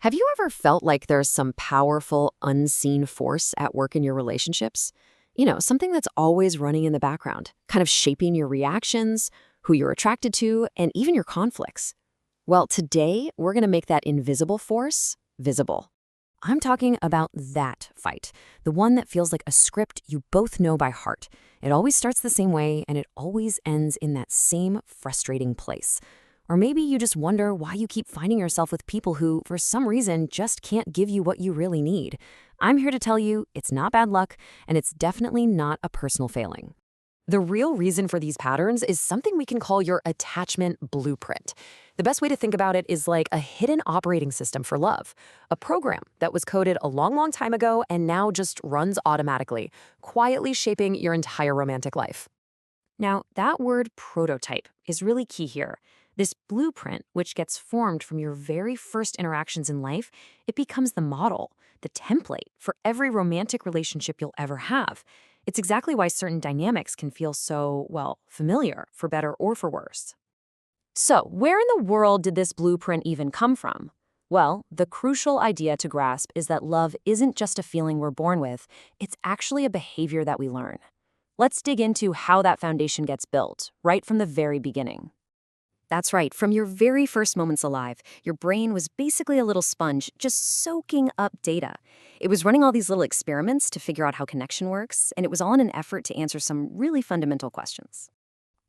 Have you ever felt like there's some powerful, unseen force at work in your relationships? Something that's always running in the background, kind of shaping your reactions, who you're attracted to, and even your conflicts. Well, today, we're going to make that invisible force visible. I'm talking about that fight, the one that feels like a script you both know by heart. It always starts the same way, and it always ends in that same frustrating place. Or maybe you just wonder why you keep finding yourself with people who, for some reason, just can't give you what you really need. I'm here to tell you it's not bad luck, and it's definitely not a personal failing. The real reason for these patterns is something we can call your attachment blueprint. The best way to think about it is like a hidden operating system for love, a program that was coded a long, long time ago and now just runs automatically, quietly shaping your entire romantic life. Now, that word prototype is really key here. This blueprint, which gets formed from your very first interactions in life, it becomes the model, the template for every romantic relationship you'll ever have. It's exactly why certain dynamics can feel so, well, familiar, for better or for worse. So, where in the world did this blueprint even come from? Well, the crucial idea to grasp is that love isn't just a feeling we're born with, it's actually a behavior that we learn. Let's dig into how that foundation gets built, right from the very beginning. That's right, from your very first moments alive, your brain was basically a little sponge just soaking up data. It was running all these little experiments to figure out how connection works, and it was all in an effort to answer some really fundamental questions.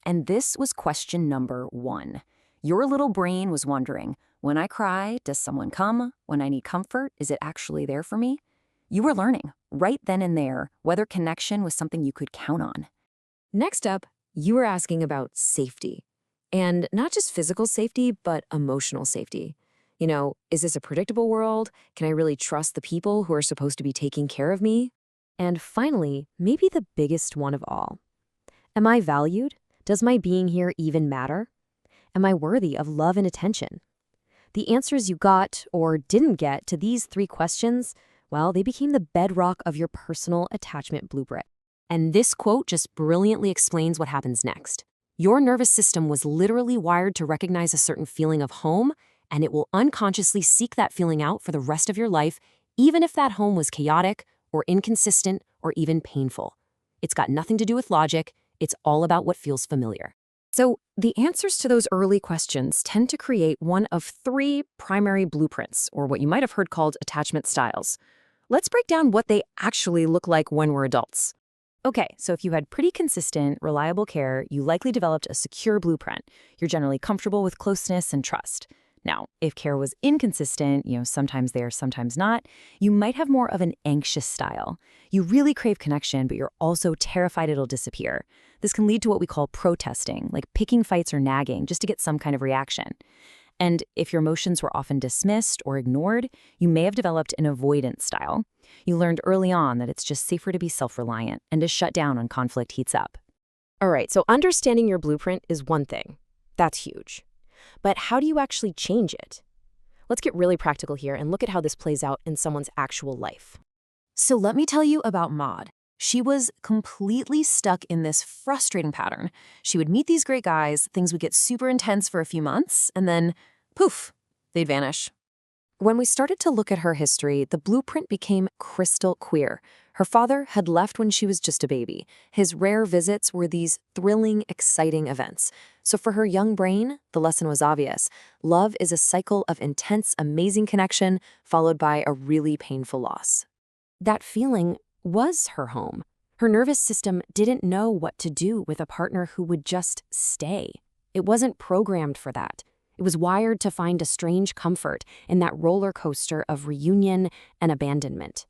And this was question number one. Your little brain was wondering, when I cry, does someone come? When I need comfort, is it actually there for me? You were learning, right then and there, whether connection was something you could count on. Next up, you were asking about safety. And not just physical safety, but emotional safety. Is this a predictable world? Can I really trust the people who are supposed to be taking care of me? And finally, maybe the biggest one of all. Am I valued? Does my being here even matter? Am I worthy of love and attention? The answers you got or didn't get to these three questions, well, they became the bedrock of your personal attachment blueprint. And this quote just brilliantly explains what happens next. Your nervous system was literally wired to recognize a certain feeling of home, and it will unconsciously seek that feeling out for the rest of your life, even if that home was chaotic or inconsistent or even painful. It's got nothing to do with logic. It's all about what feels familiar. So the answers to those early questions tend to create one of three primary blueprints, or what you might have heard called attachment styles. Let's break down what they actually look like when we're adults. Okay, so if you had pretty consistent, reliable care, you likely developed a secure blueprint. You're generally comfortable with closeness and trust. Now, if care was inconsistent, sometimes there, sometimes not, you might have more of an anxious style. You really crave connection, but you're also terrified it'll disappear. This can lead to what we call protesting, like picking fights or nagging just to get some kind of reaction. And if your emotions were often dismissed or ignored, you may have developed an avoidant style. You learned early on that it's just safer to be self-reliant and to shut down when conflict heats up. All right, so understanding your blueprint is one thing. That's huge. But how do you actually change it? Let's get really practical here and look at how this plays out in someone's actual life. So let me tell you about Maud. She was completely stuck in this frustrating pattern. She would meet these great guys, things would get super intense for a few months, and then, poof, they'd vanish. When we started to look at her history, the blueprint became crystal clear. Her father had left when she was just a baby. His rare visits were these thrilling, exciting events. So for her young brain, the lesson was obvious. Love is a cycle of intense, amazing connection, followed by a really painful loss. That feeling was her home. Her nervous system didn't know what to do with a partner who would just stay. It wasn't programmed for that. It was wired to find a strange comfort in that roller coaster of reunion and abandonment.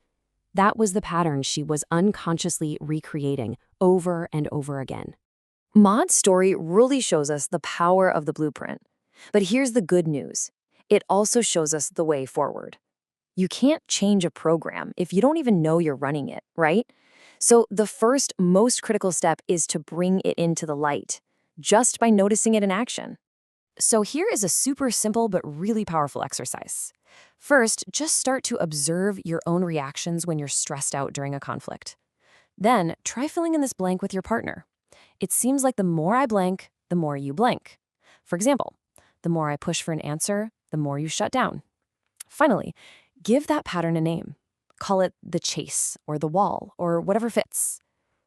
That was the pattern she was unconsciously recreating over and over again. Maud's story really shows us the power of the blueprint. But here's the good news. It also shows us the way forward. You can't change a program if you don't even know you're running it, right? So the first, most critical step is to bring it into the light, just by noticing it in action. So here is a super simple but really powerful exercise. First, just start to observe your own reactions when you're stressed out during a conflict. Then, try filling in this blank with your partner. It seems like the more I blank, the more you blank. For example, the more I push for an answer, the more you shut down. Finally, give that pattern a name. Call it the chase or the wall or whatever fits.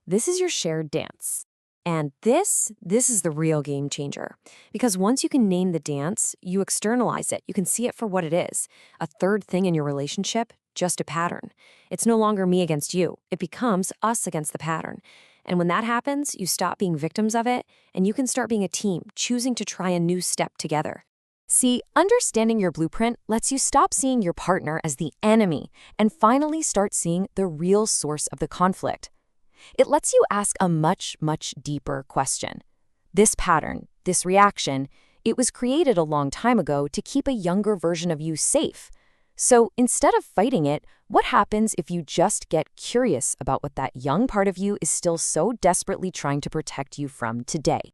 This is your shared dance. And this is the real game changer. Because once you can name the dance, you externalize it. You can see it for what it is. A third thing in your relationship, just a pattern. It's no longer me against you. It becomes us against the pattern. And when that happens, you stop being victims of it, and you can start being a team, choosing to try a new step together. See, understanding your blueprint lets you stop seeing your partner as the enemy and finally start seeing the real source of the conflict. It lets you ask a much, much deeper question. This pattern, this reaction, it was created a long time ago to keep a younger version of you safe. So instead of fighting it, what happens if you just get curious about what that young part of you is still so desperately trying to protect you from today?